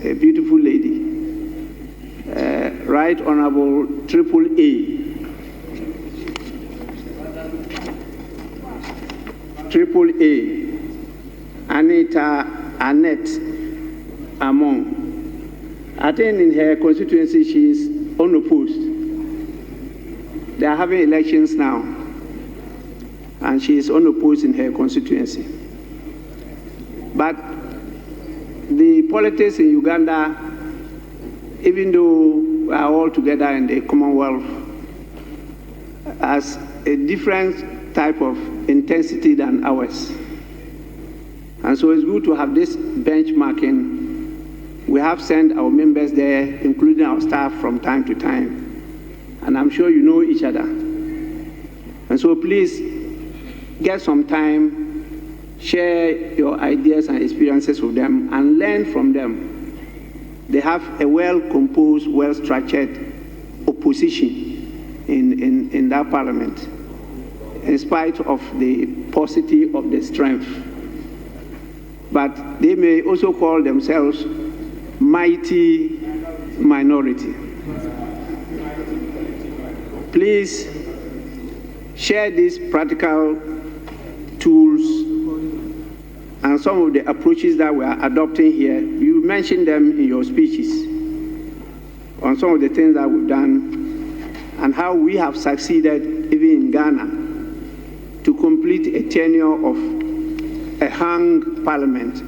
a beautiful lady, Right Honorable AAA. AAA, Anita Annette Amon. I think in her constituency she is unopposed. They are having elections now, and she is unopposed in her constituency. But the politics in Uganda, even though we are all together in the Commonwealth, has a different type of intensity than ours. And so it's good to have this benchmarking. We have sent our members there, including our staff, from time to time. And I'm sure you know each other. And so please get some time, share your ideas and experiences with them, and learn from them. They have a well-composed, well-structured opposition in that parliament, in spite of the paucity of the strength. But they may also call themselves mighty minority. Please share these practical tools and some of the approaches that we are adopting here. You mentioned them in your speeches on some of the things that we've done and how we have succeeded, even in Ghana, to complete a tenure of a hung parliament,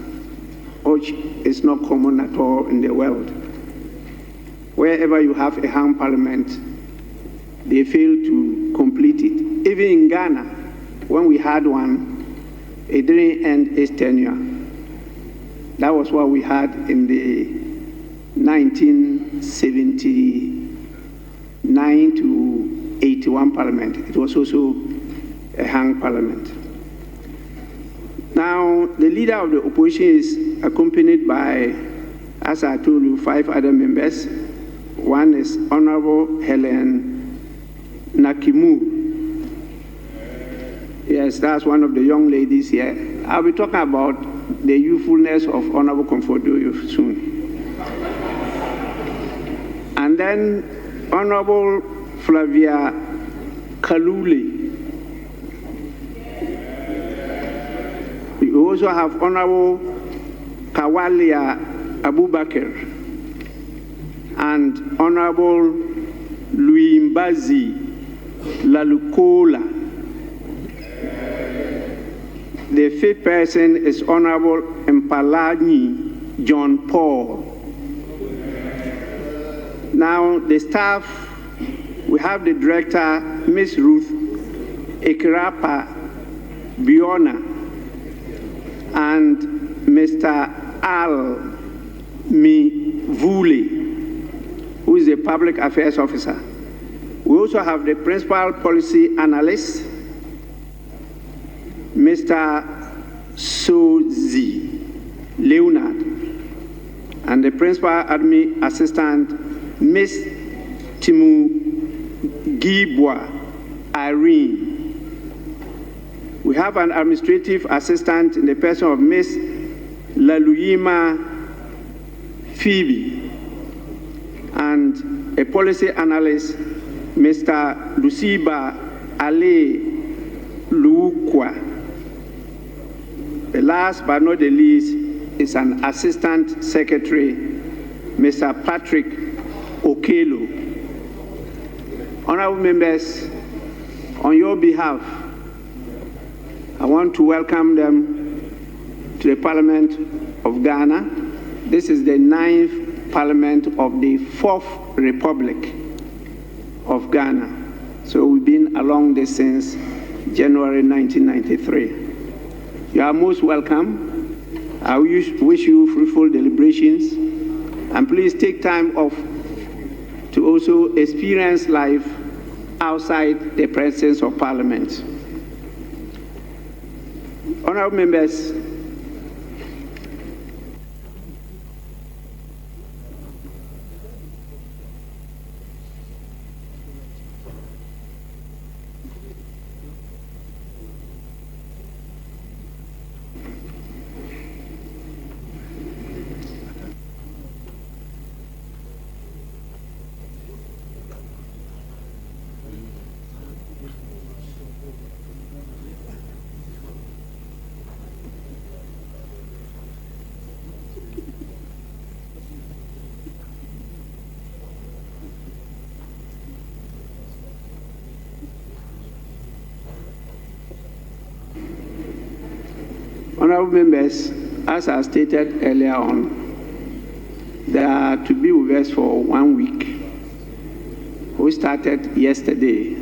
which is not common at all in the world. Wherever you have a hung parliament, they fail to complete it. Even in Ghana, when we had one, it didn't end its tenure. That was what we had in the 1979 to 81 parliament. It was also a hung parliament. Now, the leader of the opposition is accompanied by, as I told you, 5 other members. One is Honorable Helen Nakimu. Yes, that's one of the young ladies here. I'll be talking about the youthfulness of Honorable Comfordoyo soon. And then Honorable Flavia Kalule. We also have Honorable Kawalia Abubakar and Honorable Luimbazi Lalukola. The 5th person is Honorable Mpalani John Paul. Now, the staff, we have the director, Ms. Ruth Ekirapa Biona, and Mr. Al Mivule, who is a public affairs officer. We also have the principal policy analyst, Mr. Sozi Leonard, and the principal admin assistant, Ms. Timu Gibwa Irene. We have an administrative assistant in the person of Ms. Laluyima Phoebe, and a policy analyst, Mr. Luciba Ale Lukwa. The last but not the least is an assistant secretary, Mr. Patrick Okelo. Honorable members, on your behalf, I want to welcome them to the Parliament of Ghana. This is the 9th Parliament of the 4th Republic of Ghana. So we've been along this since January 1993. You are most welcome. I wish you fruitful deliberations, and please take time off to also experience life outside the presence of Parliament. Honorable members, Honorable members, as I stated earlier on, they are to be with us for 1 week. We started yesterday.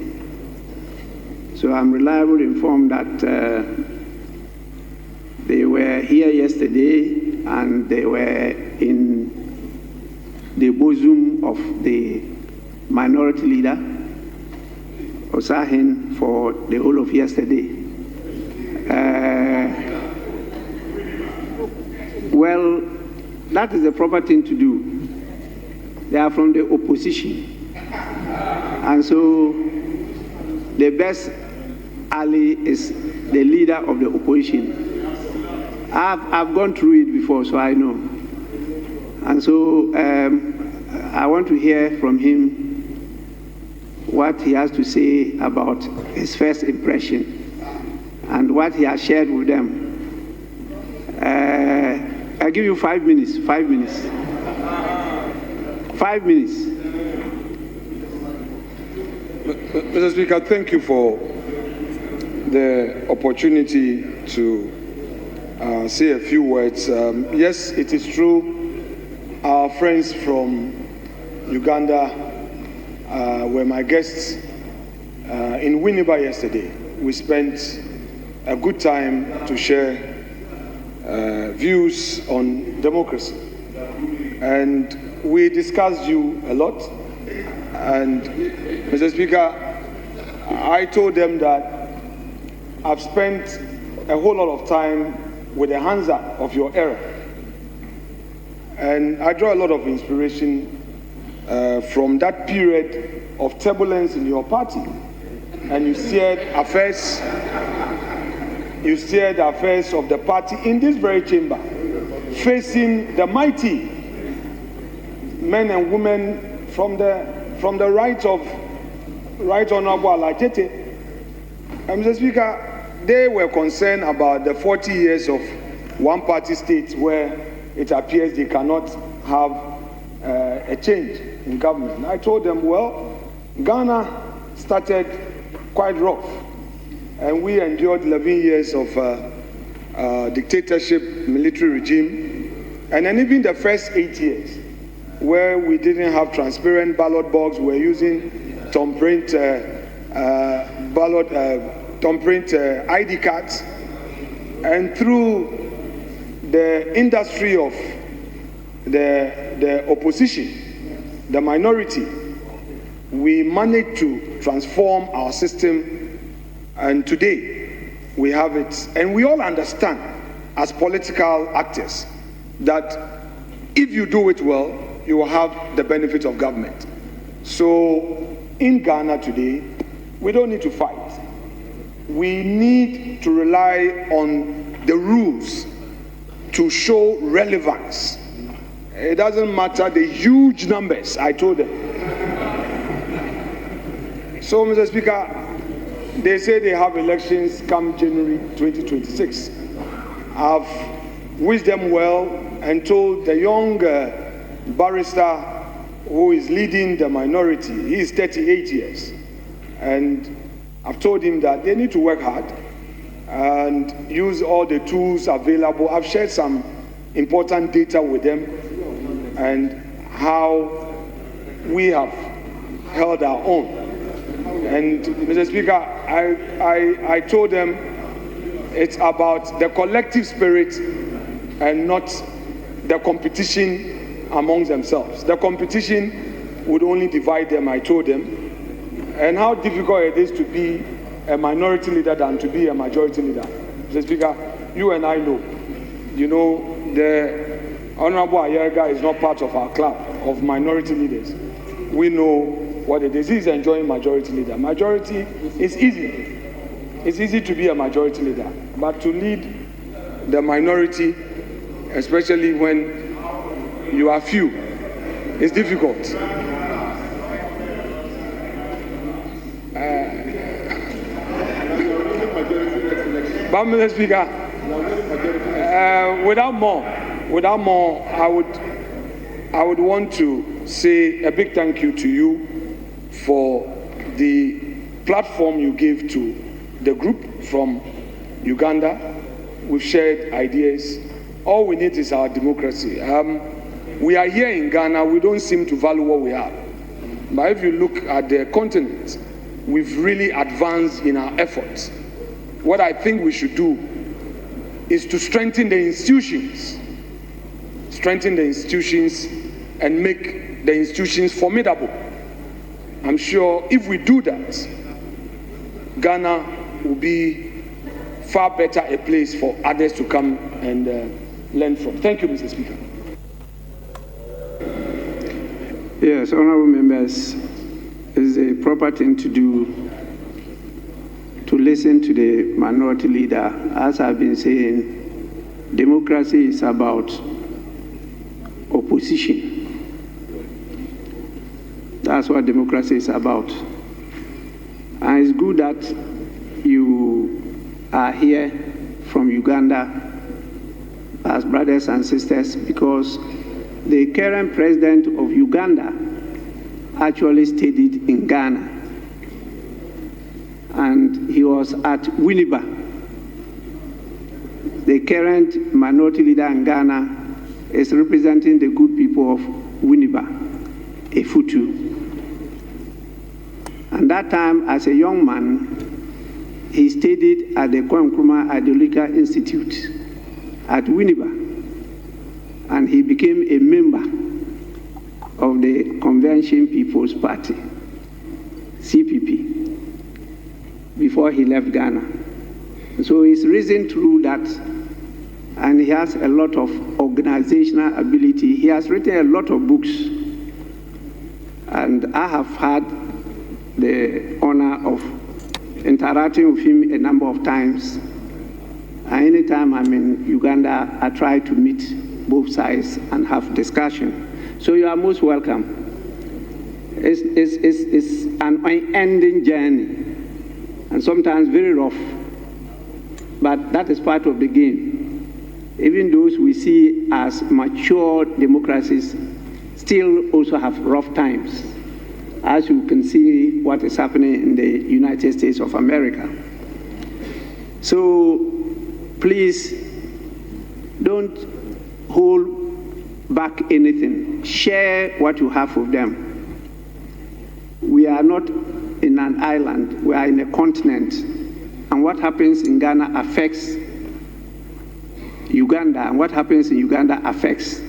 So I'm reliably informed that they were here yesterday and they were in the bosom of the minority leader, Osahin, for the whole of yesterday. Well, that is the proper thing to do. They are from the opposition. And so the best ally is the leader of the opposition. I've gone through it before, so I know. And so I want to hear from him what he has to say about his first impression and what he has shared with them. I'll give you 5 minutes. 5 minutes. 5 minutes. Mr. Speaker, thank you for the opportunity to say a few words. Yes, it is true. Our friends from Uganda were my guests in Winneba yesterday. We spent a good time to share views on democracy. And we discussed you a lot. And Mr. Speaker, I told them that I've spent a whole lot of time with the Hansa of your era. And I draw a lot of inspiration from that period of turbulence in your party. And you steered affairs of the party in this very chamber, facing the mighty men and women from the right of Right Honorable Alajete. And Mr. Speaker, they were concerned about the 40 years of one-party state where it appears they cannot have a change in government. I told them, well, Ghana started quite rough, and we endured 11 years of dictatorship, military regime, and then even the first 8 years, where we didn't have transparent ballot box, we were using thumbprint ID cards, and through the industry of the opposition, the minority, we managed to transform our system, and today we have it. And we all understand as political actors that if you do it well, you will have the benefit of government. So in Ghana today, we don't need to fight. We need to rely on the rules to show relevance. It doesn't matter the huge numbers, I told them. So, Mr. Speaker, they say they have elections come January 2026. I've wished them well and told the young barrister who is leading the minority, he is 38 years. And I've told him that they need to work hard and use all the tools available. I've shared some important data with them and how we have held our own. And Mr. Speaker, I told them it's about the collective spirit and not the competition amongst themselves. The competition would only divide them, I told them, and how difficult it is to be a minority leader than to be a majority leader. Mr. Speaker, you and I know, the Honorable Ayerga is not part of our club of minority leaders. We know what it is. He's enjoying majority leader. Majority is easy. It's easy to be a majority leader, but to lead the minority, especially when you are few, is difficult. But Mr. Speaker, without more, I would want to say a big thank you to you for the platform you gave to the group from Uganda. we've shared ideas. All we need is our democracy. We are here in Ghana, we don't seem to value what we have. But if you look at the continent, we've really advanced in our efforts. What I think we should do is to strengthen the institutions and make the institutions formidable. I'm sure if we do that, Ghana will be far better a place for others to come and learn from. Thank you, Mr. Speaker. Yes, honorable members, it's a proper thing to do to listen to the minority leader. As I've been saying, democracy is about opposition. That's what democracy is about. And it's good that you are here from Uganda as brothers and sisters, because the current president of Uganda actually studied in Ghana. And he was at Winneba. The current minority leader in Ghana is representing the good people of Winneba, Efutu. And that time, as a young man, he studied at the Nkrumah Ideological Institute at Winneba. And he became a member of the Convention People's Party, CPP, before he left Ghana. So he's risen through that, and he has a lot of organizational ability. He has written a lot of books, and I have had the honor of interacting with him a number of times. And anytime I'm in Uganda, I try to meet both sides and have discussion. So you are most welcome. It's an unending journey, and sometimes very rough, but that is part of the game. Even those we see as mature democracies still also have rough times, as you can see what is happening in the United States of America. So please don't hold back anything. Share what you have with them. We are not in an island, we are in a continent. And what happens in Ghana affects Uganda, and what happens in Uganda affects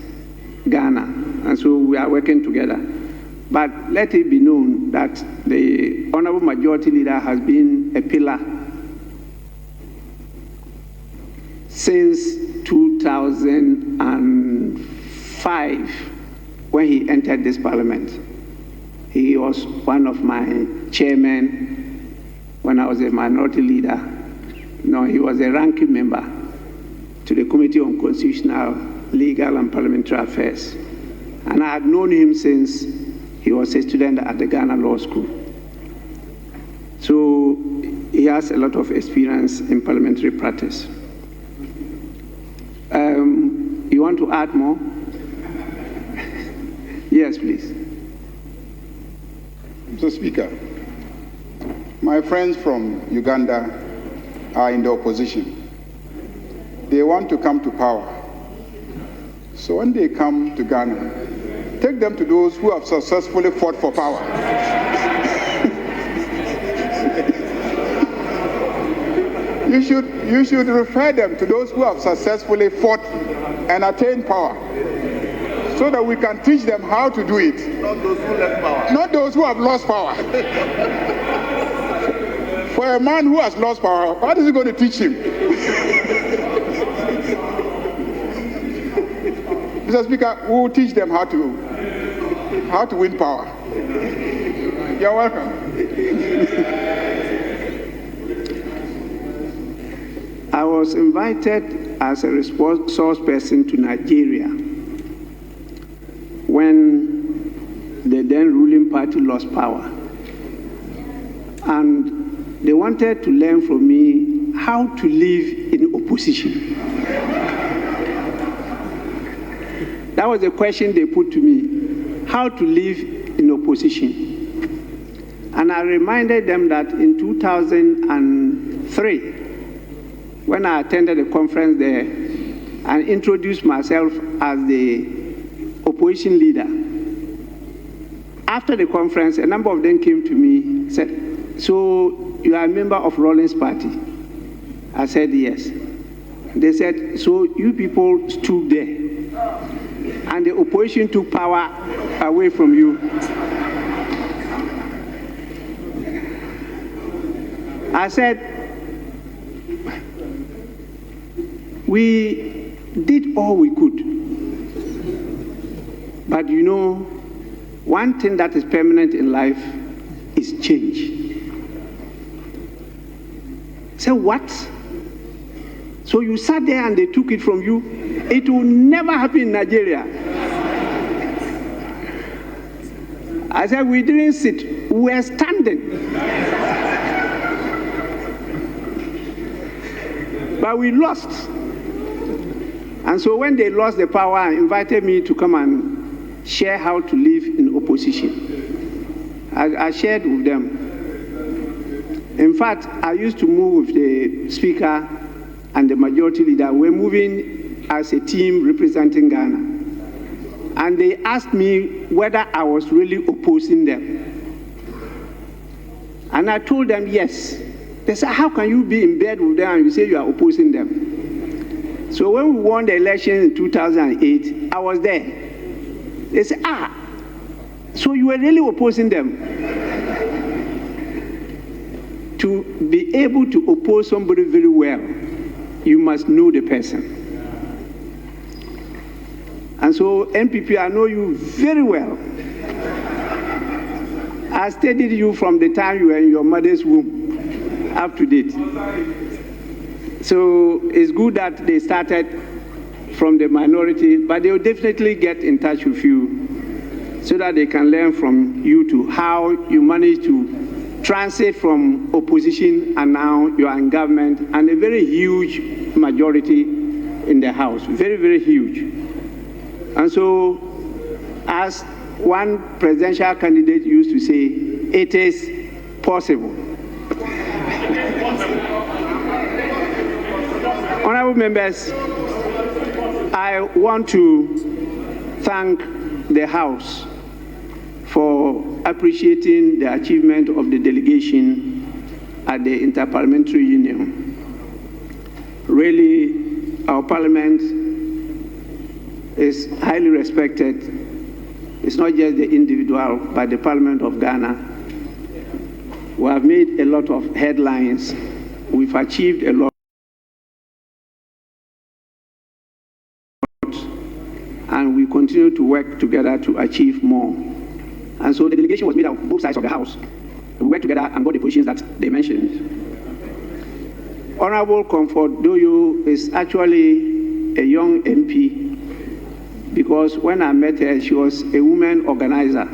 Ghana. And so we are working together. But let it be known that the Honorable Majority Leader has been a pillar since 2005, when he entered this parliament. He was one of my chairmen when I was a minority leader. No, he was a ranking member to the Committee on Constitutional, Legal and Parliamentary Affairs. And I had known him since he was a student at the Ghana Law School. So he has a lot of experience in parliamentary practice. You want to add more? Yes, please. Mr. Speaker, my friends from Uganda are in the opposition. They want to come to power. So when they come to Ghana, take them to those who have successfully fought for power. You should refer them to those who have successfully fought and attained power, so that we can teach them how to do it. Not those who left power. Not those who have lost power. For a man who has lost power, what is he going to teach him? Mr. Speaker, we will teach them how to win power. You're welcome. I was invited as a resource person to Nigeria when the then ruling party lost power. And they wanted to learn from me how to live in opposition. That was the question they put to me, how to live in opposition. And I reminded them that in 2003, when I attended the conference there and introduced myself as the opposition leader. After the conference, a number of them came to me and said, "So you are a member of Rawlings Party?" I said, "Yes." They said, "So you people stood there and the opposition took power away from you." I said, "We did all we could. But you know, one thing that is permanent in life is change." Say, "What? So you sat there and they took it from you? It will never happen in Nigeria." I said, "We didn't sit, we were standing." But we lost. And so when they lost the power and invited me to come and share how to live in opposition, I shared with them. In fact, I used to move with the Speaker and the Majority Leader. We're moving as a team representing Ghana. And they asked me whether I was really opposing them. And I told them yes. They said, "How can you be in bed with them and you say you are opposing them?" So when we won the election in 2008, I was there. They said, "So you were really opposing them?" To be able to oppose somebody very well, you must know the person. And so, MPP, I know you very well. I studied you from the time you were in your mother's womb up to date. So it's good that they started from the minority, but they'll definitely get in touch with you so that they can learn from you too how you manage to transit from opposition and now you are in government and a very huge majority in the House, very, very huge. And so, as one presidential candidate used to say, it is possible. Honorable members, I want to thank the House for appreciating the achievement of the delegation at the Interparliamentary Union. Really, our parliament is highly respected. It's not just the individual, but the Parliament of Ghana. We have made a lot of headlines. We've achieved a lot. And we continue to work together to achieve more. And so the delegation was made up of both sides of the House. We worked together and got the positions that they mentioned. Honorable Comfort Doyo is actually a young MP because when I met her, she was a woman organizer.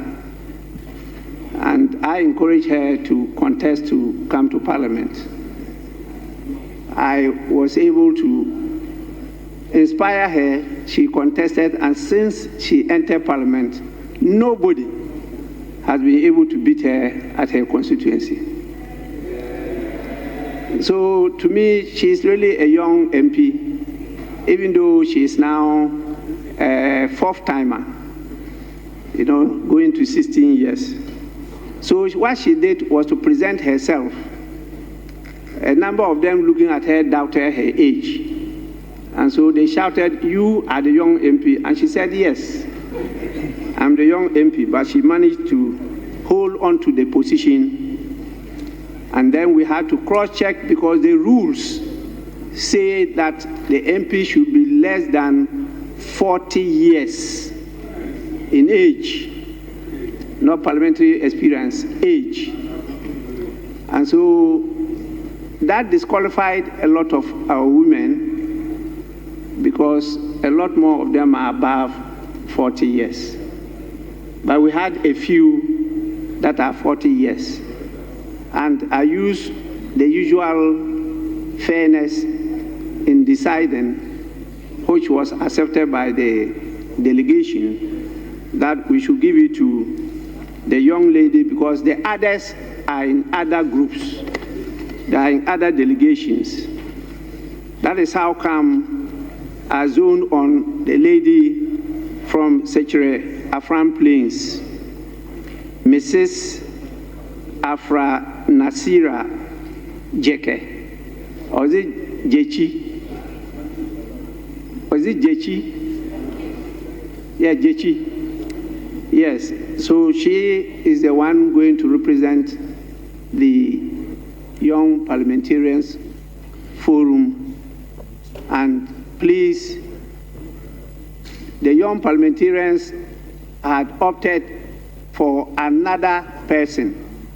And I encouraged her to contest to come to Parliament. I was able to inspire her. She contested, and since she entered Parliament, nobody has been able to beat her at her constituency. So to me, she's really a young MP, even though she is now a fourth timer, going to 16 years. So what she did was to present herself. A number of them looking at her doubted her age. And so they shouted, "You are the young MP." And she said, "Yes, I'm the young MP," but she managed to hold on to the position. And then we had to cross-check because the rules say that the MP should be less than 40 years in age, not parliamentary experience, age. And so that disqualified a lot of our women because a lot more of them are above 40 years. But we had a few that are 40 years. And I use the usual fairness in deciding, which was accepted by the delegation, that we should give it to the young lady because the others are in other groups. They are in other delegations. That is how come I zoned on the lady from Sechere Afram Plains, Mrs. Afra Nasira Jeke. Or is it Jechi? Or is it Jechi? Yeah, Jechi. Yes. So she is the one going to represent the Young Parliamentarians Forum. And please, the young parliamentarians had opted for another person.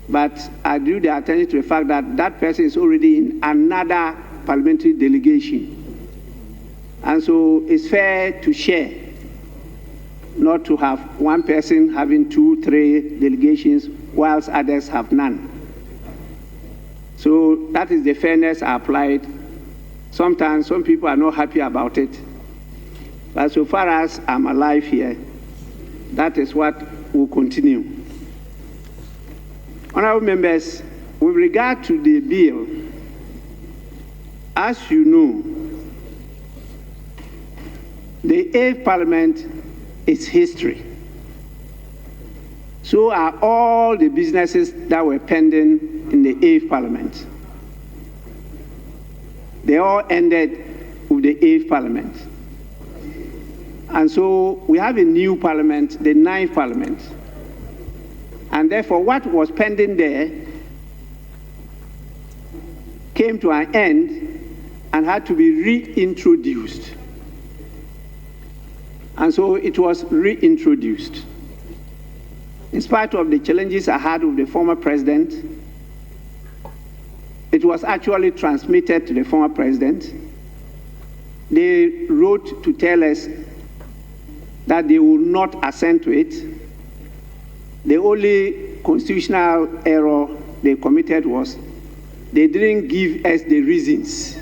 But I drew the attention to the fact that that person is already in another parliamentary delegation. And so it's fair to share, not to have one person having 2, 3 delegations, whilst others have none. So that is the fairness I applied. Sometimes some people are not happy about it. But so far as I'm alive here, that is what will continue. Honorable members, with regard to the bill, as you know, the 8th Parliament is history. So are all the businesses that were pending in the 8th Parliament. They all ended with the 8th Parliament. And so we have a new Parliament, the 9th Parliament. And therefore, what was pending there came to an end and had to be reintroduced. And so it was reintroduced. In spite of the challenges I had with the former president, it was actually transmitted to the former president. They wrote to tell us that they would not assent to it. The only constitutional error they committed was they didn't give us the reasons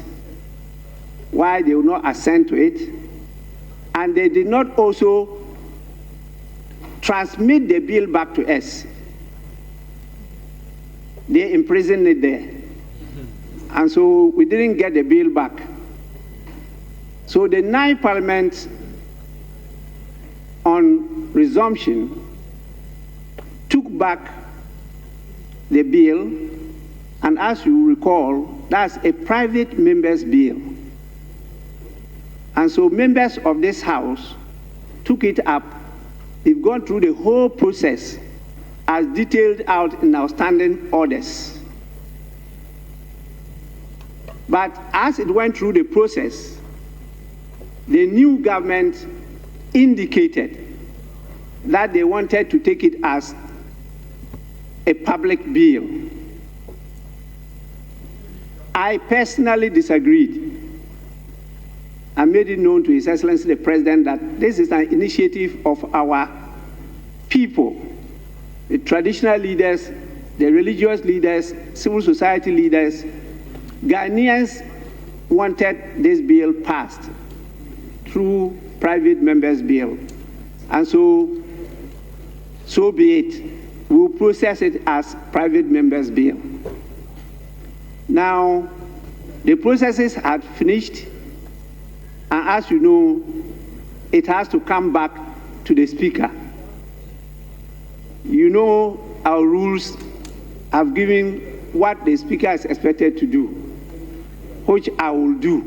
why they would not assent to it. And they did not also transmit the bill back to us. They imprisoned it there. And so we didn't get the bill back. So the 9th Parliament, on resumption, took back the bill, and as you recall, that's a private member's bill. And so members of this House took it up. They've gone through the whole process as detailed out in our standing orders. But as it went through the process, the new government indicated that they wanted to take it as a public bill. I personally disagreed. I made it known to His Excellency the President that this is an initiative of our people, the traditional leaders, the religious leaders, civil society leaders. Ghanaians wanted this bill passed through private members' bill. And so be it. We'll process it as private members' bill. Now, the processes had finished, and as you know, it has to come back to the Speaker. You know, our rules have given what the Speaker is expected to do, which I will do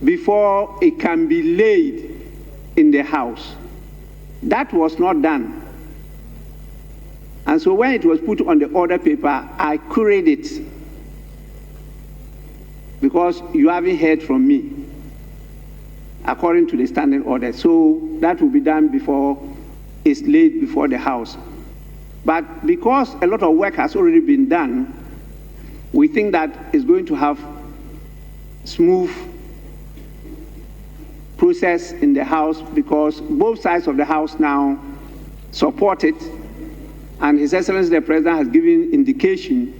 before it can be laid in the House. That was not done. And so when it was put on the order paper, I queried it because you haven't heard from me according to the standing order. So that will be done before it's laid before the House. But because a lot of work has already been done, we think that it's going to have smooth process in the House because both sides of the House now support it, and His Excellency the President has given indication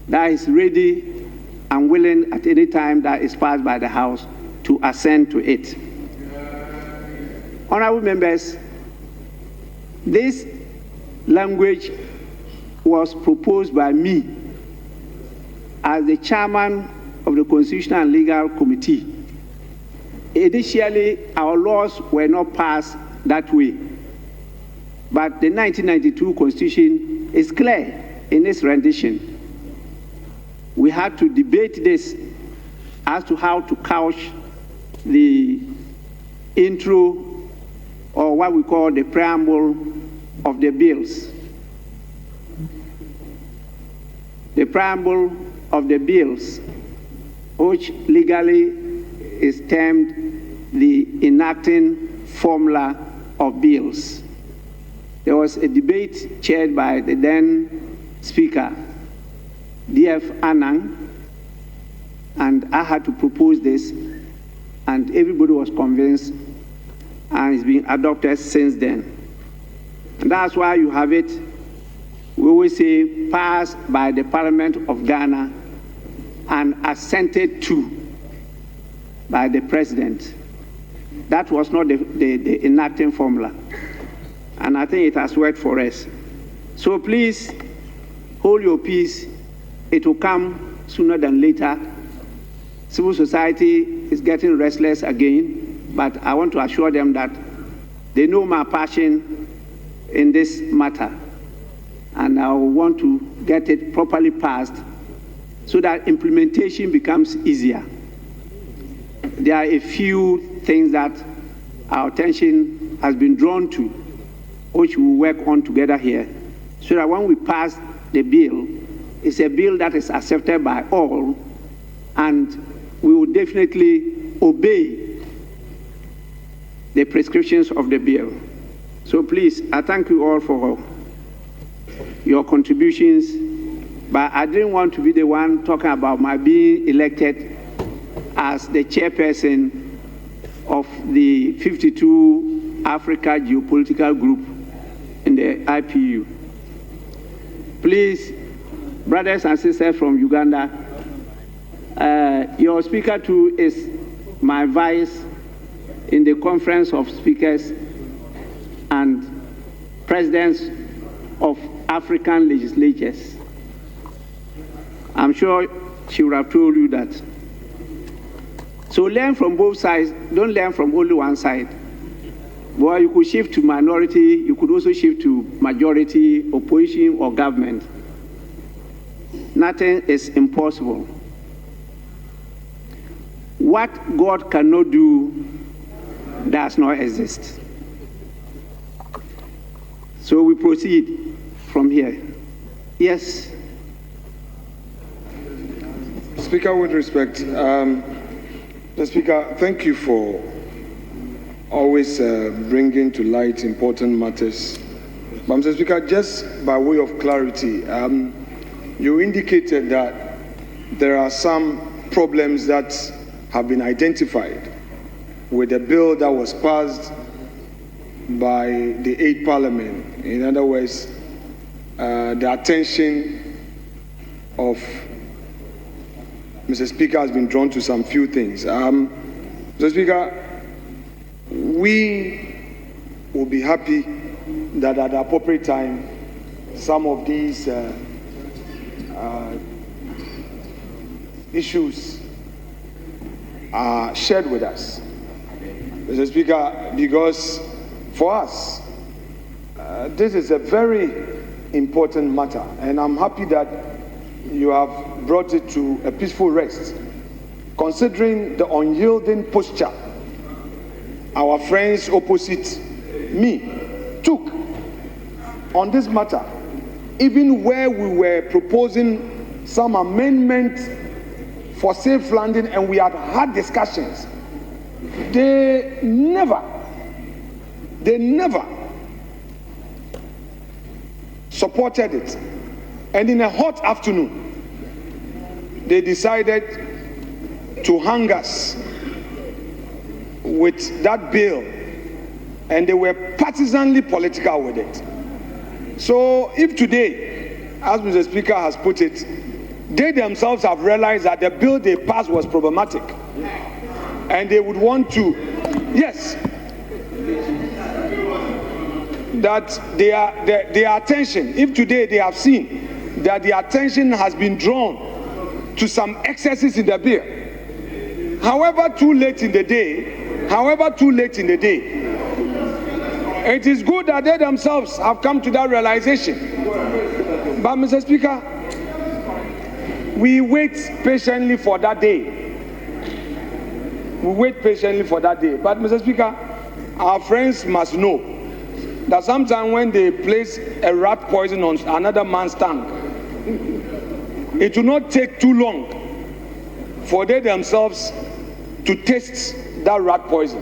that he's ready and willing at any time that is passed by the House to assent to it. Honorable members, this language was proposed by me as the chairman of the Constitutional and Legal Committee. Initially, our laws were not passed that way. But the 1992 Constitution is clear in its rendition. We had to debate this as to how to couch the intro, or what we call the preamble of the bills. The preamble of the bills, which legally is termed the enacting formula of bills. There was a debate chaired by the then Speaker, D.F. Anang, and I had to propose this, and everybody was convinced, and it's been adopted since then. And that's why you have it, we always say, passed by the Parliament of Ghana and assented to by the President. That was not the enacting formula. And I think it has worked for us. So please, hold your peace. It will come sooner than later. Civil society is getting restless again, but I want to assure them that they know my passion in this matter. And I want to get it properly passed so that implementation becomes easier. There are a few things that our attention has been drawn to, which we will work on together here, so that when we pass the bill, it's a bill that is accepted by all, and we will definitely obey the prescriptions of the bill. So please, I thank you all for your contributions, but I didn't want to be the one talking about my being elected as the chairperson of the 52 Africa Geopolitical Group in the IPU. Please, brothers and sisters from Uganda, your speaker too is my vice in the Conference of Speakers and Presidents of African Legislatures. I'm sure she would have told you that. So learn from both sides, don't learn from only one side. Well, you could shift to minority, you could also shift to majority, opposition, or government. Nothing is impossible. What God cannot do does not exist. So we proceed from here. Yes. Speaker, with respect, the Speaker, thank you for always bringing to light important matters. But Mr. Speaker, just by way of clarity, you indicated that there are some problems that have been identified with the bill that was passed by the 8th Parliament. In other words, the attention of Mr. Speaker has been drawn to some few things. Mr. Speaker, we will be happy that at the appropriate time, some of these issues are shared with us. Mr. Speaker, because for us, this is a very important matter, and I'm happy that you have brought it to a peaceful rest, considering the unyielding posture our friends opposite me took on this matter, even where we were proposing some amendment for safe landing and we had discussions. They never supported it. And in a hot afternoon, they decided to hang us with that bill, and they were partisanly political with it. So if today, as Mr. Speaker has put it, they themselves have realized that the bill they passed was problematic, and they would want to, yes, that their attention, if today they have seen that the attention has been drawn to some excesses in the bill. However, too late in the day, it is good that they themselves have come to that realization. But, Mr. Speaker, we wait patiently for that day. But, Mr. Speaker, our friends must know that sometimes when they place a rat poison on another man's tongue, it will not take too long for they themselves to taste that rat poison.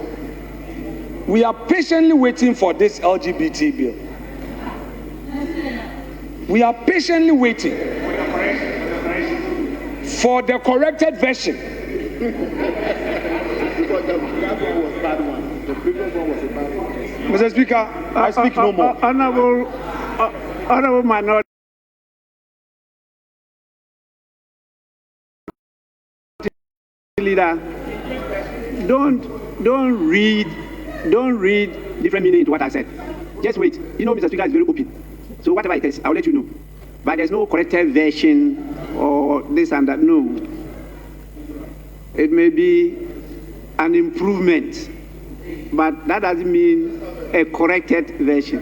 We are patiently waiting for this LGBT bill. We are patiently waiting for the corrected version. Mr. Speaker, I speak no more. Honorable Minority Leader, don't read different meaning into what I said. Just wait. You know, Mr. Speaker is very open. So whatever it is, I'll let you know. But there's no corrected version or this and that. No. It may be an improvement, but that doesn't mean a corrected version.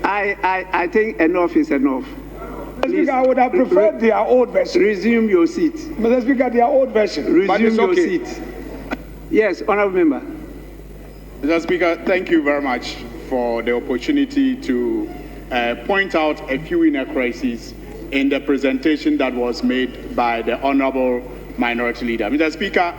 I think enough is enough. Mr. Speaker, I would have preferred their old version. Resume your seat. Mr. Speaker, their old version. Resume your seat. Yes, honourable member. Mr. Speaker, thank you very much for the opportunity to point out a few inaccuracies in the presentation that was made by the Honourable Minority Leader. Mr. Speaker,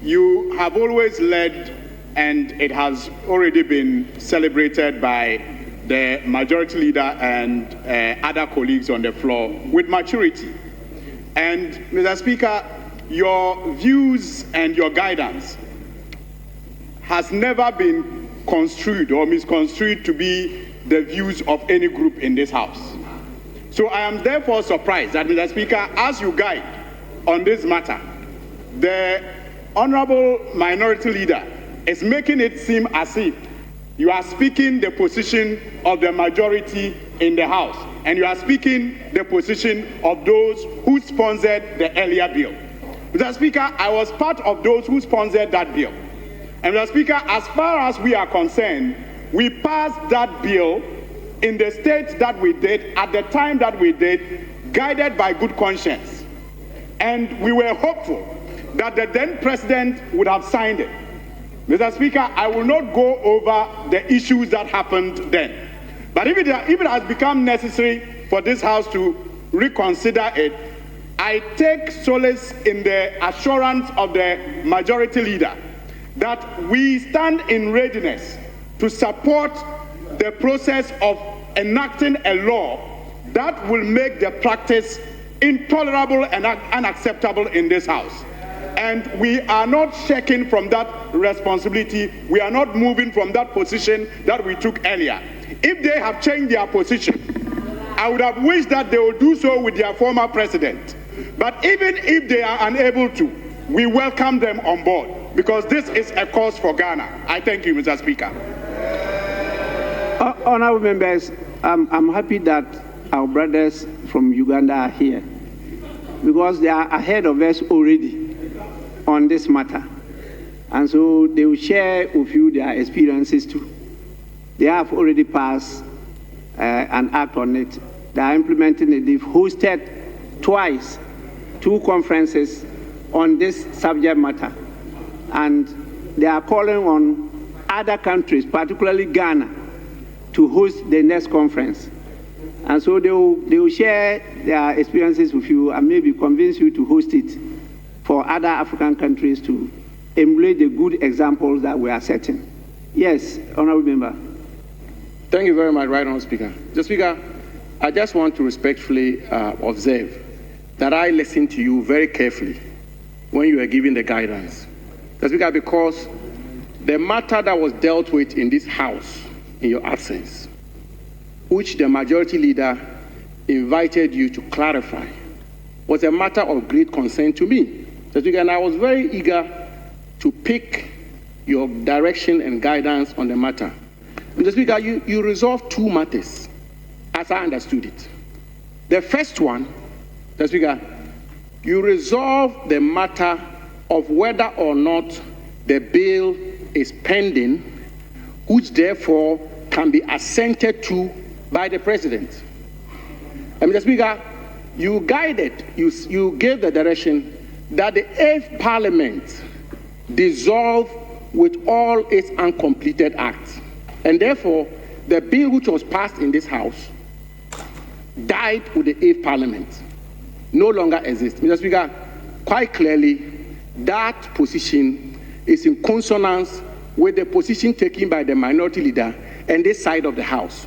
you have always led, and it has already been celebrated by the Majority Leader and other colleagues on the floor with maturity. And Mr. Speaker, your views and your guidance has never been construed or misconstrued to be the views of any group in this House. So I am therefore surprised that, Mr. Speaker, as you guide on this matter, the Honourable Minority Leader is making it seem as if you are speaking the position of the majority in the House, and you are speaking the position of those who sponsored the earlier bill. Mr. Speaker, I was part of those who sponsored that bill. And Mr. Speaker, as far as we are concerned, we passed that bill in the state that we did, at the time that we did, guided by good conscience. And we were hopeful that the then president would have signed it. Mr. Speaker, I will not go over the issues that happened then. But if it has become necessary for this House to reconsider it, I take solace in the assurance of the Majority Leader that we stand in readiness to support the process of enacting a law that will make the practice intolerable and unacceptable in this House. And we are not shaking from that responsibility. We are not moving from that position that we took earlier. If they have changed their position, I would have wished that they would do so with their former president. But even if they are unable to, we welcome them on board, because this is a cause for Ghana. I thank you, Mr. Speaker. Honourable members, I'm happy that our brothers from Uganda are here, because they are ahead of us already on this matter. And so they will share with you their experiences too. They have already passed an act on it. They are implementing it. They've hosted twice 2 conferences on this subject matter. And they are calling on other countries, particularly Ghana, to host the next conference. And so they will share their experiences with you and maybe convince you to host it for other African countries to emulate the good examples that we are setting. Yes, Honourable Member. Thank you very much, Right Honourable Speaker. Mr. Speaker, I just want to respectfully observe that I listened to you very carefully when you were giving the guidance. Mr. Speaker, because the matter that was dealt with in this House in your absence, which the Majority Leader invited you to clarify, was a matter of great concern to me. Mr. Speaker, and I was very eager to pick your direction and guidance on the matter. Mr. Speaker, you resolved two matters, as I understood it. The first one, Mr. Speaker, you resolved the matter of whether or not the bill is pending, which therefore can be assented to by the President. And Mr. Speaker, you guided, you gave the direction that the 8th Parliament dissolve with all its uncompleted acts. And therefore, the bill which was passed in this House died with the 8th Parliament, no longer exists. Mr. Speaker, quite clearly, that position is in consonance with the position taken by the minority leader and this side of the House.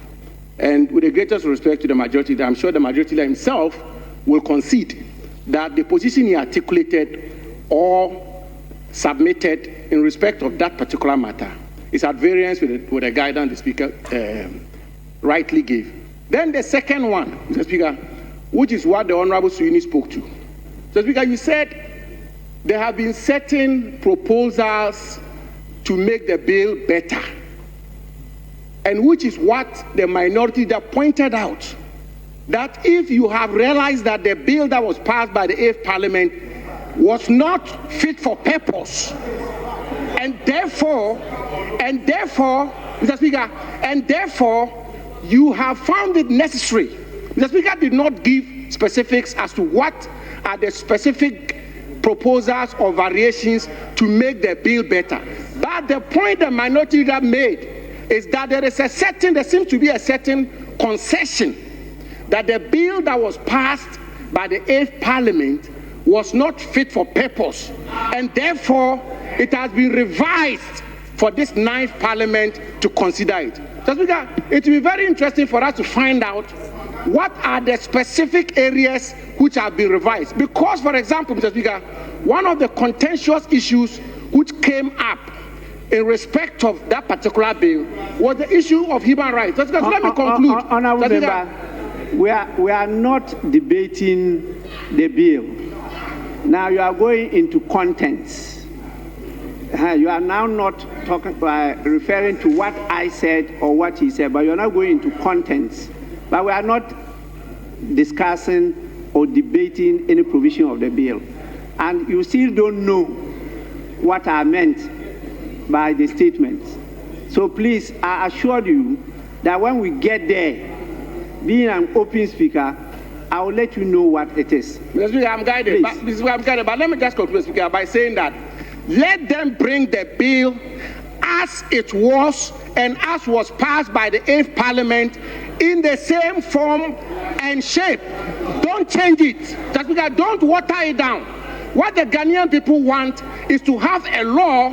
And with the greatest respect to the majority leader, I'm sure the majority leader himself will concede that the position he articulated or submitted in respect of that particular matter is at variance with the guidance the Speaker rightly gave. Then the second one, Mr. Speaker, which is what the Honorable Suini spoke to. Mr. Speaker, you said there have been certain proposals to make the bill better, and which is what the minority leader pointed out, that if you have realized that the bill that was passed by the 8th Parliament was not fit for purpose, and therefore, Mr. Speaker, and therefore you have found it necessary. Mr. Speaker did not give specifics as to what are the specific proposals or variations to make the bill better. But the point the minority leader made is that there seems to be a certain concession that the bill that was passed by the 8th Parliament was not fit for purpose, and therefore it has been revised for this 9th Parliament to consider it. So, Speaker, it will be very interesting for us to find out what are the specific areas which have been revised. Because, for example, Mr. Speaker, one of the contentious issues which came up in respect of that particular bill was the issue of human rights. So, let me conclude. Honourable Member, we are not debating the bill. Now you are going into contents. You are now not talking referring to what I said or what he said, but you are not going into contents. But we are not discussing or debating any provision of the bill. And you still don't know what I meant by the statements. So please, I assure you that when we get there, being an open speaker, I will let you know what it is. Mr. Speaker, I'm guided. But let me just conclude, Speaker, by saying that let them bring the bill as it was and as was passed by the 8th Parliament in the same form and shape. Don't change it. Mr. Speaker, don't water it down. What the Ghanaian people want is to have a law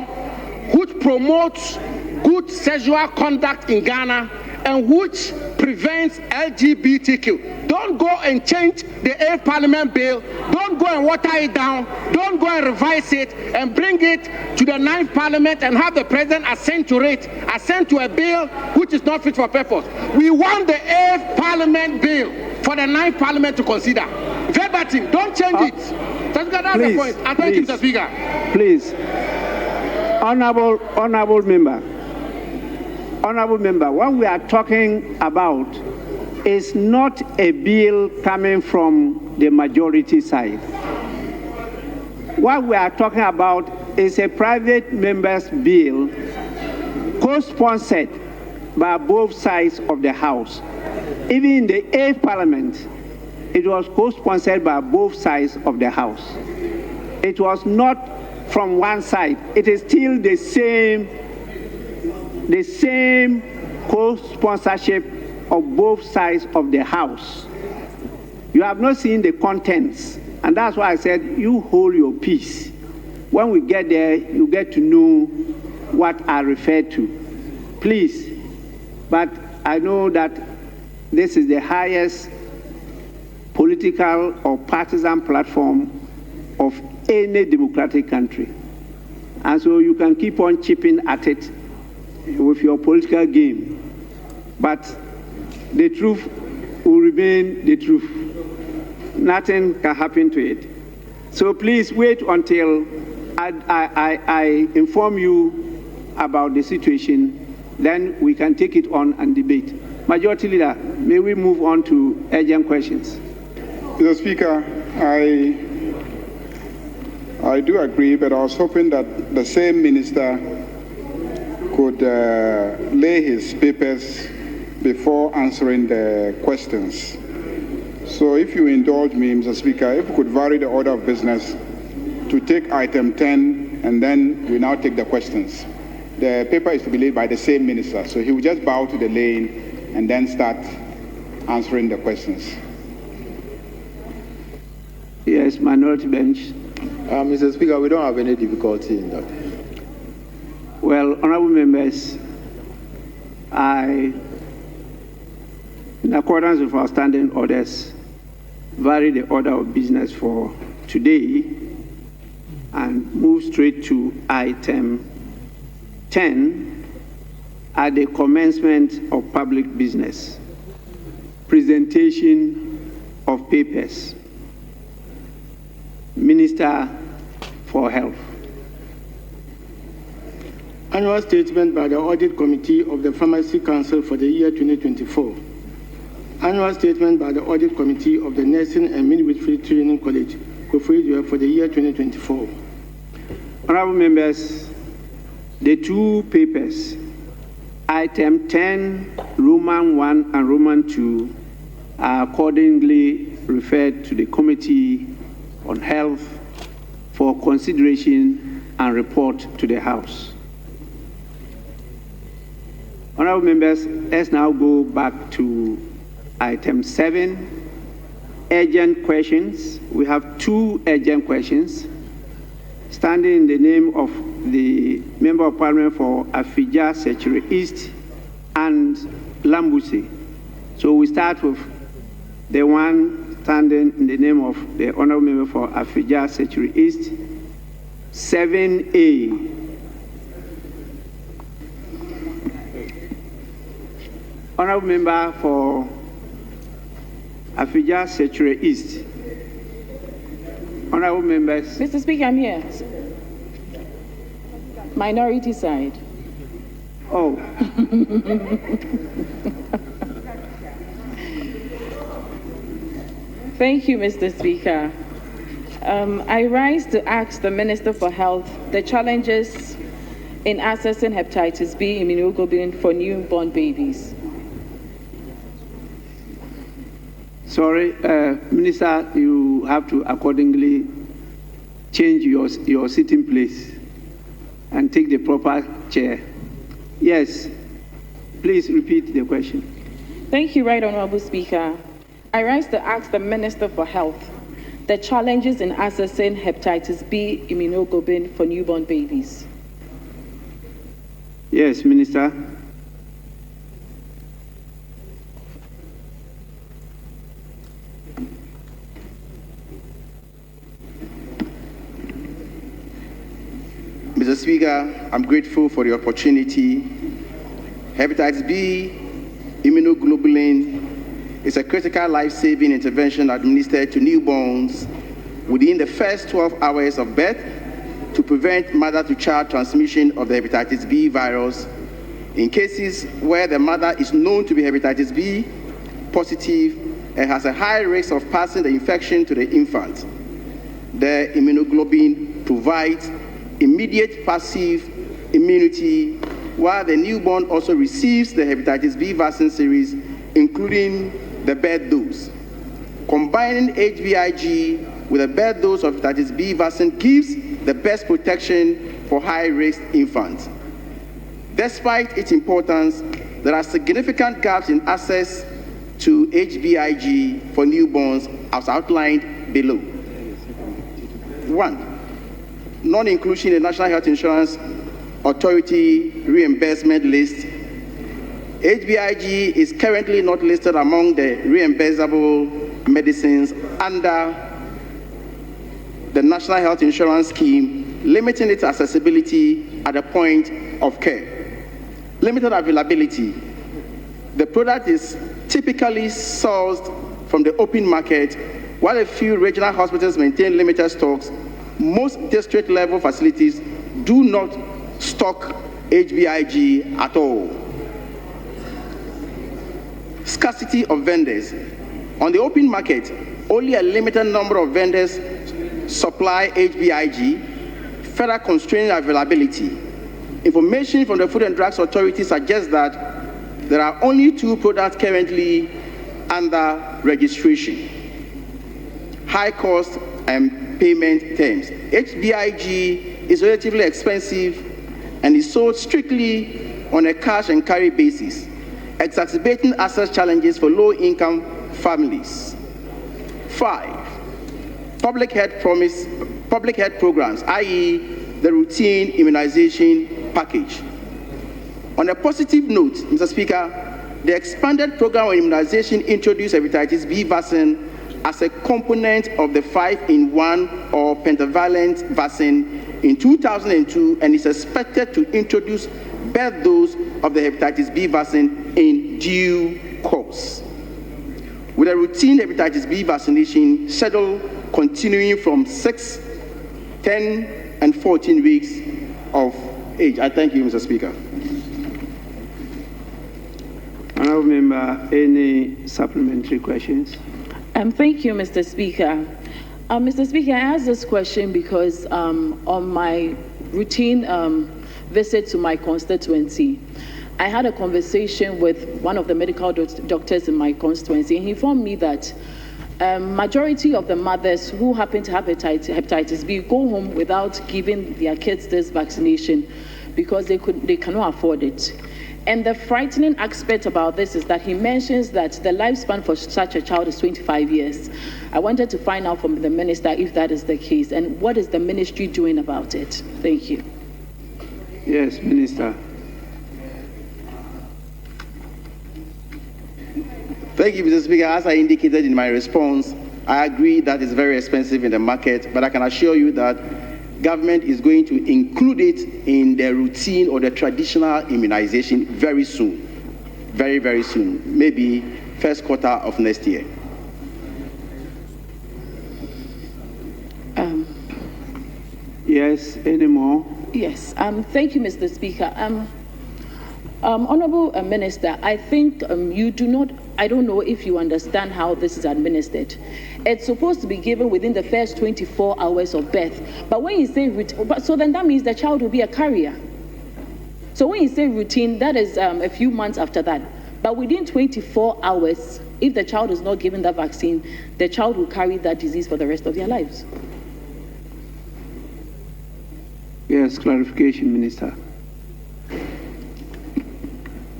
which promotes good sexual conduct in Ghana and which prevents LGBTQ. Don't go and change the 8th Parliament bill. Don't go and water it down. Don't go and revise it and bring it to the 9th Parliament and have the President assent to it, assent to a bill which is not fit for purpose. We want the 8th Parliament bill for the 9th Parliament to consider. Verbatim, don't change it. That's the point. I thank you, Mr. Speaker. Please. Honourable member, what we are talking about is not a bill coming from the majority side. What we are talking about is a private member's bill co-sponsored by both sides of the House. Even in the 8th Parliament, it was co-sponsored by both sides of the House. It was not from one side. It is still the same co-sponsorship of both sides of the House. You have not seen the contents, and that's why I said you hold your peace. When we get there, you get to know what I refer to. Please. But I know that this is the highest political or partisan platform of any democratic country. And so you can keep on chipping at it with your political game. But the truth will remain the truth. Nothing can happen to it. So please wait until I inform you about the situation then we can take it on and debate. Majority Leader, may we move on to urgent questions? Mr. Speaker, I do agree, but I was hoping that the same minister could lay his papers before answering the questions. So if you indulge me, Mr. Speaker, if we could vary the order of business to take item 10 and then we now take the questions. The paper is to be laid by the same minister, so he will just bow to the lane and then start answering the questions. Yes, minority bench. Mr. Speaker, we don't have any difficulty in that. Well, honorable members, in accordance with our standing orders, vary the order of business for today and move straight to item 10 at the commencement of public business, presentation of papers. Minister for Health. Annual statement by the Audit Committee of the Pharmacy Council for the year 2024. Annual statement by the Audit Committee of the Nursing and Midwifery Training College for the year 2024. Honorable members, the two papers, item 10, Roman 1 and Roman 2, are accordingly referred to the Committee on Health for consideration and report to the House. Honorable members, let's now go back to item 7, urgent questions. We have two urgent questions. Standing in the name of the Member of Parliament for Afija, Secretary East, and Lambuse. So we start with the one standing in the name of the Honorable Member for Afija, Secretary East, 7A. Honorable Member for Afija, Secretary East. Honorable members. Mr. Speaker, I'm here. Minority side. Oh. Thank you, Mr. Speaker. I rise to ask the Minister for Health the challenges in accessing hepatitis B immunoglobulin for newborn babies. Sorry, Minister, you have to accordingly change your sitting place and take the proper chair. Yes, please repeat the question. Thank you, Right Honorable Speaker. I rise to ask the Minister for Health the challenges in accessing hepatitis B immunoglobulin for newborn babies. Yes, Minister. Mr. Speaker, I'm grateful for the opportunity. Hepatitis B immunoglobulin is a critical life-saving intervention administered to newborns within the first 12 hours of birth to prevent mother-to-child transmission of the hepatitis B virus in cases where the mother is known to be hepatitis B positive and has a high risk of passing the infection to the infant. The immunoglobulin provides immediate passive immunity, while the newborn also receives the hepatitis B vaccine series, including the birth dose. Combining HBIG with a birth dose of hepatitis B vaccine gives the best protection for high-risk infants. Despite its importance, there are significant gaps in access to HBIG for newborns, as outlined below. 1. Non-inclusion in the National Health Insurance Authority reimbursement list. HBIG is currently not listed among the reimbursable medicines under the National Health Insurance Scheme, limiting its accessibility at the point of care. Limited availability. The product is typically sourced from the open market, while a few regional hospitals maintain limited stocks. Most district-level facilities do not stock HBIG at all. scarcity of vendors. On the open market, only a limited number of vendors supply HBIG, further constraining availability. Information from the Food and Drugs Authority suggests that there are only 2 products currently under registration. High cost and payment terms. HBIG is relatively expensive and is sold strictly on a cash and carry basis, exacerbating access challenges for low-income families. 5, public health programs, i.e. the routine immunization package. On a positive note, Mr. Speaker, the expanded program on immunization introduced hepatitis B vaccine as a component of the 5-in-1 or pentavalent vaccine in 2002 and is expected to introduce both those of the hepatitis B vaccine in due course, with a routine hepatitis B vaccination schedule continuing from 6, 10, and 14 weeks of age. I thank you, Mr. Speaker. Honourable Member, any supplementary questions? Thank you, Mr. Speaker. Mr. Speaker, I asked this question because on my routine visit to my constituency, I had a conversation with one of the medical doctors in my constituency, and he informed me that majority of the mothers who happen to have hepatitis B go home without giving their kids this vaccination because they cannot afford it. And the frightening aspect about this is that he mentions that the lifespan for such a child is 25 years. I wanted to find out from the minister if that is the case, and what is the ministry doing about it? Thank you. Yes, Minister. Thank you, Mr. Speaker. As I indicated in my response, I agree that it's very expensive in the market, but I can assure you that government is going to include it in the routine or the traditional immunization very soon, very, very soon, maybe first quarter of next year. Yes, any more? Yes, thank you, Mr. Speaker. Honorable Minister, I think you do not, I don't know if you understand how this is administered. It's supposed to be given within the first 24 hours of birth. But when you say routine, so then that means the child will be a carrier. So when you say routine, that is a few months after that. But within 24 hours, if the child is not given the vaccine, the child will carry that disease for the rest of their lives. Yes, clarification, Minister.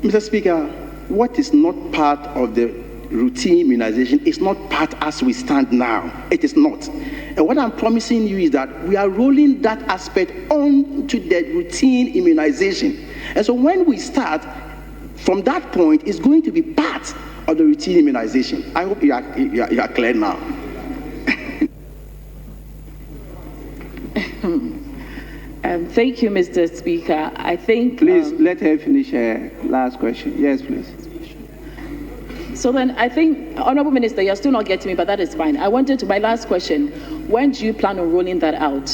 Mr. Speaker, what is not part of the routine immunization is not part as we stand now. It is not. And what I'm promising you is that we are rolling that aspect onto the routine immunization. And so when we start, from that point, it's going to be part of the routine immunization. I hope you are clear now. Thank you, Mr. Speaker. I think... Please, let her finish her last question. Yes, please. So then I think, Honourable Minister, you're still not getting me, but that is fine. I wanted to, my last question, when do you plan on rolling that out?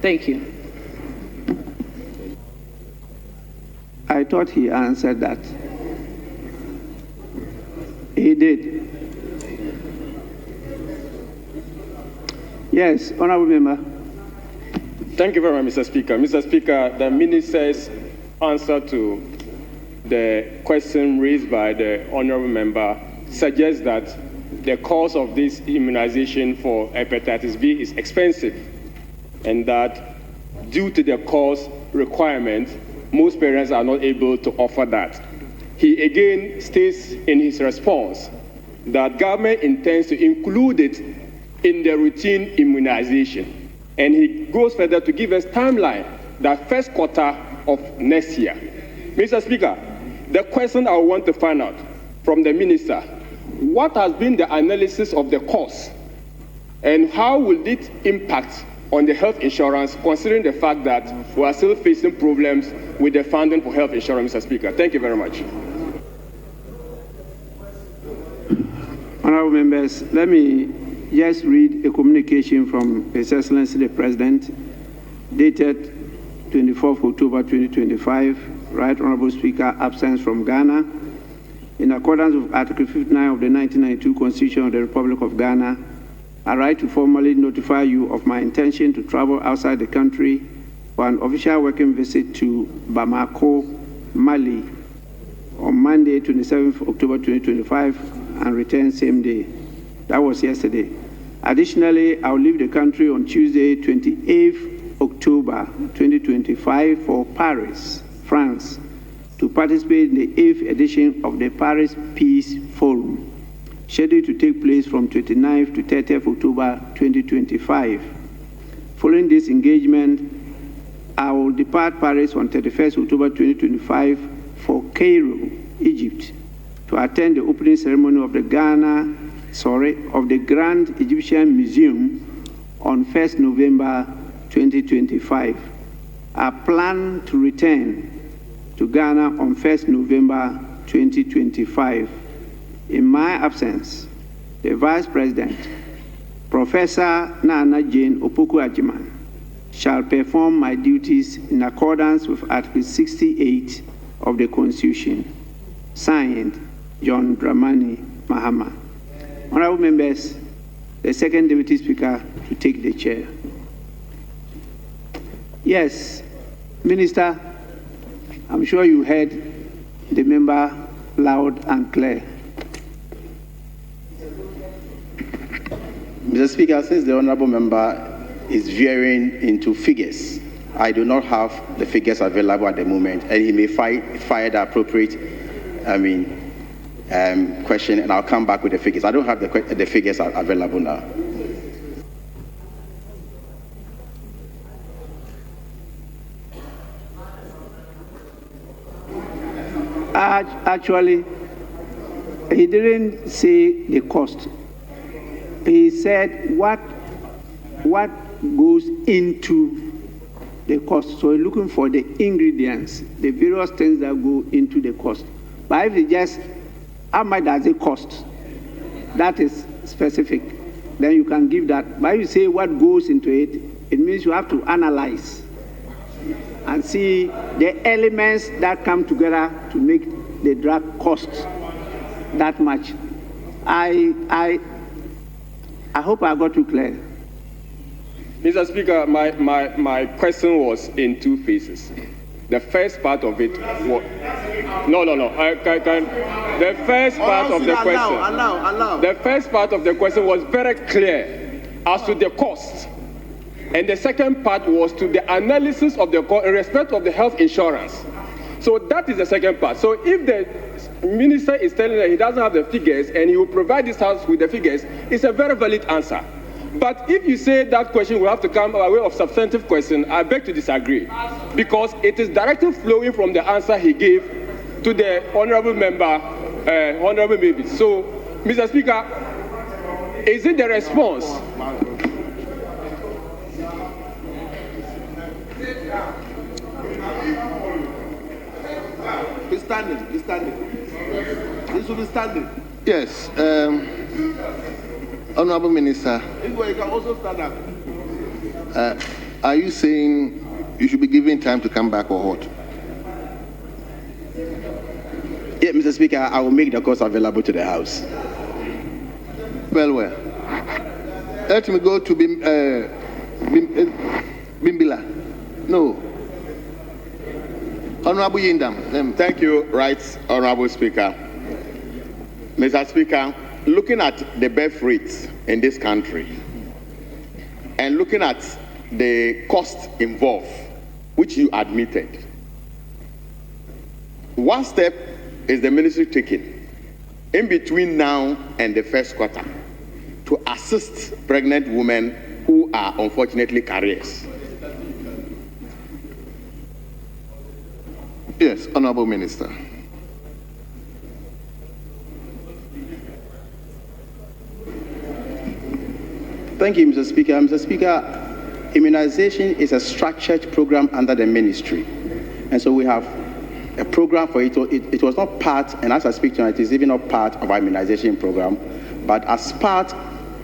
Thank you. I thought he answered that. He did. Yes, Honourable Member. Thank you very much, Mr. Speaker. Mr. Speaker, the minister's answer to the question raised by the honourable member suggests that the cost of this immunization for hepatitis B is expensive, and that due to the cost requirement, most parents are not able to offer that. He again states in his response that government intends to include it in the routine immunization. And he goes further to give us timeline, that first quarter of next year. Mr. Speaker, the question I want to find out from the minister, what has been the analysis of the cost and how will it impact on the health insurance, considering the fact that we are still facing problems with the funding for health insurance, Mr. Speaker? Thank you very much. Honourable members, let me just read a communication from His Excellency the President, dated 24th October 2025. Right Honourable Speaker, absence from Ghana. in accordance with Article 59 of the 1992 Constitution of the Republic of Ghana, I write to formally notify you of my intention to travel outside the country for an official working visit to Bamako, Mali, on Monday, 27th October 2025, and return same day. That was yesterday. Additionally, I'll leave the country on Tuesday, 28th October 2025 for Paris, France, to participate in the 8th edition of the Paris Peace Forum, scheduled to take place from 29th to 30th October 2025. Following this engagement, I will depart Paris on 31st October 2025 for Cairo, Egypt, to attend the opening ceremony of the Grand Egyptian Museum on 1st November 2025. I plan to return to Ghana on 1st November 2025. In my absence, the Vice President, Professor Nana Jane Opoku-Agyeman, shall perform my duties in accordance with Article 68 of the Constitution. Signed, John Dramani Mahama. Honorable members, the second Deputy Speaker to take the chair. Yes, Minister, I'm sure you heard the member loud and clear. Mr. Speaker, since the honourable member is veering into figures, I do not have the figures available at the moment, and he may fire the appropriate, question, and I'll come back with the figures. I don't have the figures available now. Actually, he didn't say the cost. He said what goes into the cost. So we're looking for the ingredients, the various things that go into the cost. But if it's just how much does it cost, that is specific, then you can give that. But if you say what goes into it, it means you have to analyze and see the elements that come together to make the drug cost that much. I hope I got you clear. Mr. Speaker, my question was in two phases. The first part of it was... No. The first part of the question... The first part of the question was very clear as to the cost. And the second part was to the analysis of the cost in respect of the health insurance. So that is the second part. So if the minister is telling that he doesn't have the figures and he will provide this house with the figures, it's a very valid answer. But if you say that question will have to come by way of substantive question, I beg to disagree, because it is directly flowing from the answer he gave to the honourable member, Honourable Mavis. So, Mr. Speaker, is it the response? Be standing. This will be standing. Yes. Honourable Minister, You can also stand up. are you saying you should be given time to come back or what? Yeah, Mr. Speaker, I will make the cost available to the House. Well. Let me go to Bimbila. No. Honourable Yindam. Thank you, Right Honourable Speaker. Mr. Speaker, looking at the birth rates in this country and looking at the cost involved, which you admitted, what step is the ministry taking in between now and the first quarter to assist pregnant women who are unfortunately carriers? Yes, Honourable Minister. Thank you, Mr. Speaker. Mr. Speaker, immunization is a structured program under the ministry. And so we have a program for it. It was not part, and as I speak tonight, it is even not part of our immunization program, but as part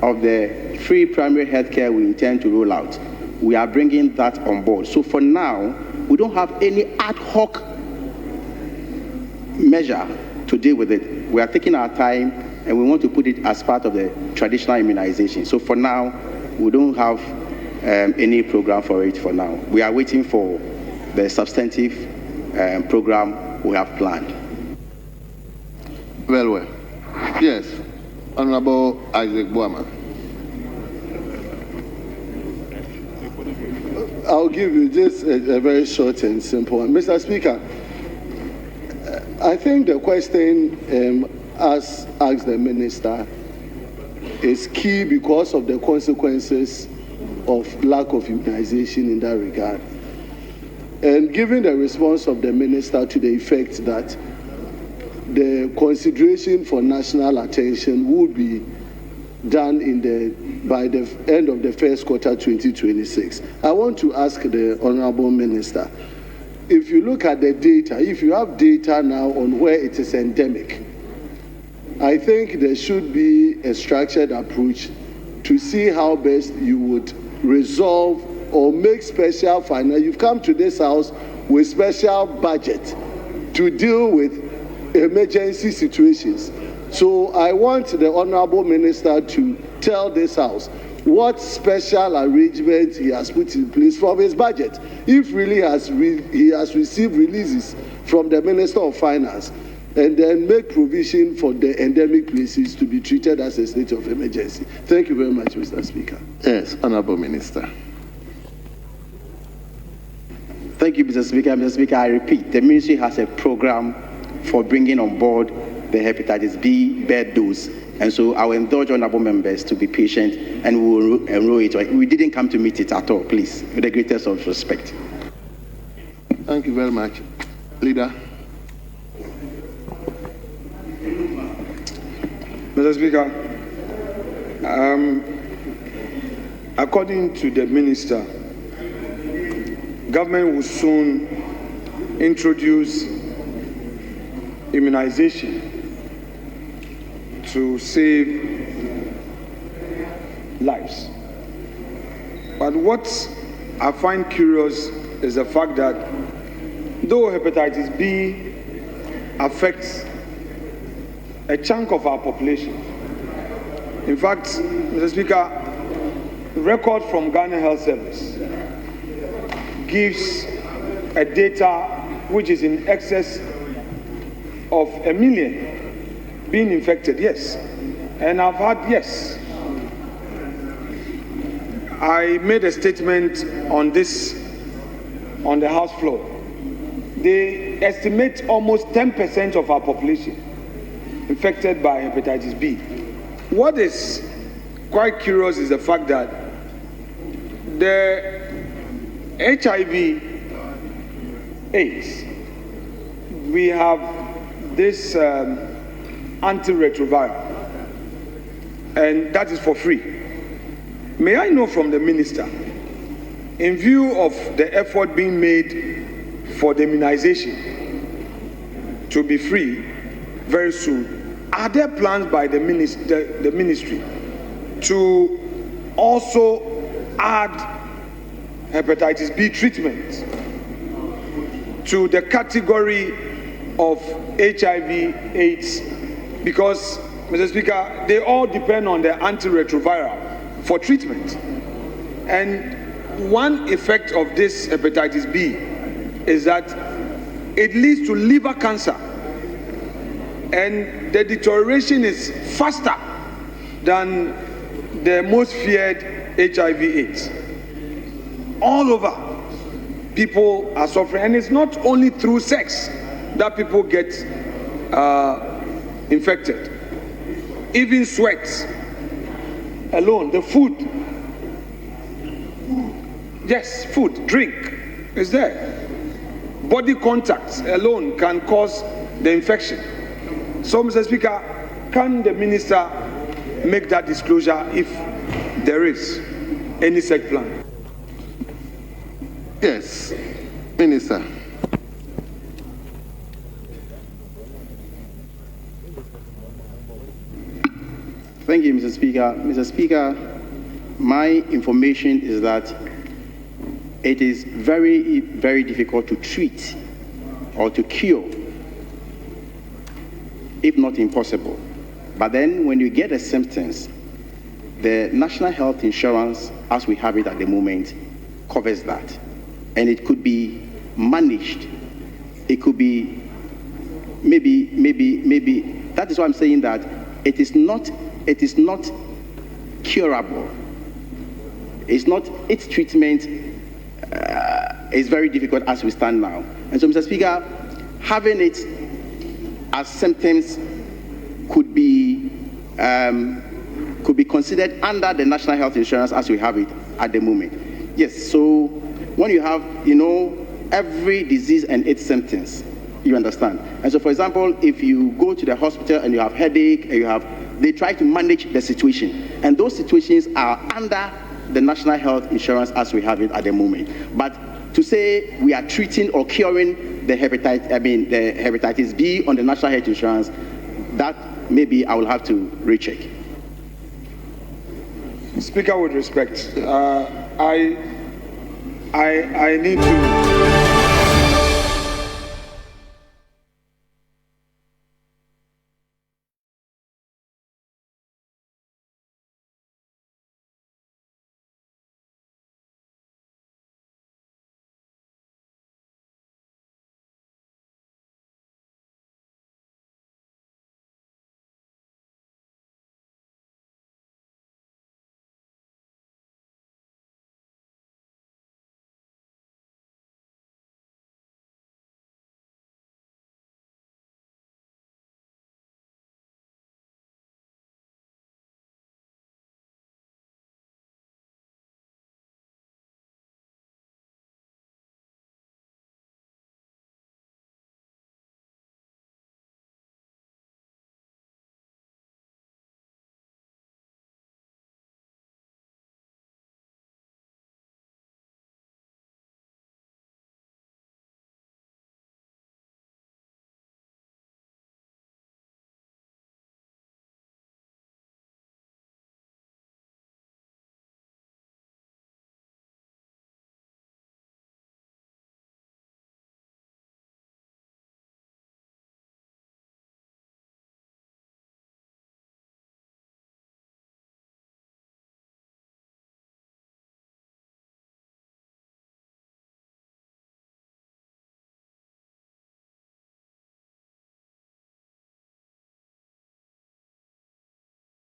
of the free primary health care we intend to roll out, we are bringing that on board. So for now, we don't have any ad hoc measure to deal with it. We are taking our time, and we want to put it as part of the traditional immunization. So for now, we don't have any program for it for now. We are waiting for the substantive program we have planned. Well. Yes, Honorable Isaac Boama. I'll give you just a very short and simple one. Mr. Speaker, I think the question as asked the Minister is key because of the consequences of lack of immunization in that regard. And given the response of the Minister to the effect that the consideration for national attention would be done by the end of the first quarter 2026. I want to ask the Honorable Minister, if you look at the data, if you have data now on where it is endemic, I think there should be a structured approach to see how best you would resolve or make special finance. You've come to this house with special budget to deal with emergency situations. So I want the Honorable Minister to tell this House what special arrangements he has put in place from his budget. If really he has received releases from the Minister of Finance, and then make provision for the endemic places to be treated as a state of emergency. Thank you very much, Mr. Speaker. Yes, Honorable Minister. Thank you, Mr. Speaker. Mr. Speaker, I repeat, the ministry has a program for bringing on board the hepatitis B bed dose. And so I will indulge honorable members to be patient, and we will enroll it. We didn't come to meet it at all, please, with the greatest of respect. Thank you very much. Leader. Mr. Speaker, according to the minister, government will soon introduce immunization to save lives. But what I find curious is the fact that though hepatitis B affects a chunk of our population, in fact, Mr. Speaker, record from Ghana Health Service gives a data which is in excess of 1 million being infected, yes. And I've had, yes. I made a statement on this on the House floor. They estimate almost 10% of our population infected by hepatitis B. What is quite curious is the fact that the HIV/AIDS, we have this antiretroviral, and that is for free. May I know from the minister, in view of the effort being made for the immunization to be free very soon, are there plans by the ministry to also add hepatitis B treatment to the category of HIV/AIDS? Because, Mr. Speaker, they all depend on the antiretroviral for treatment. And one effect of this hepatitis B is that it leads to liver cancer. And the deterioration is faster than the most feared HIV/AIDS. All over, people are suffering. And it's not only through sex that people get infected. Even sweat alone, the food. Yes, food, drink is there. Body contact alone can cause the infection. So, Mr. Speaker, can the minister make that disclosure if there is any such plan? Yes, Minister. Thank you, Mr. Speaker. Mr. Speaker, my information is that it is very, very difficult to treat or to cure if not impossible. But then when you get the symptoms, the National Health Insurance, as we have it at the moment, covers that. And it could be managed. It could be maybe. That is why I'm saying that it is not curable. Its treatment is very difficult as we stand now. And so, Mr. Speaker, having it as symptoms could be considered under the National Health Insurance as we have it at the moment. Yes, so when you have, every disease and its symptoms, you understand. And so, for example, if you go to the hospital and you have headache, and they try to manage the situation. And those situations are under the National Health Insurance as we have it at the moment. But to say we are treating or curing the hepatitis B on the National Health Insurance, that maybe I will have to recheck. Speaker, with respect, I need to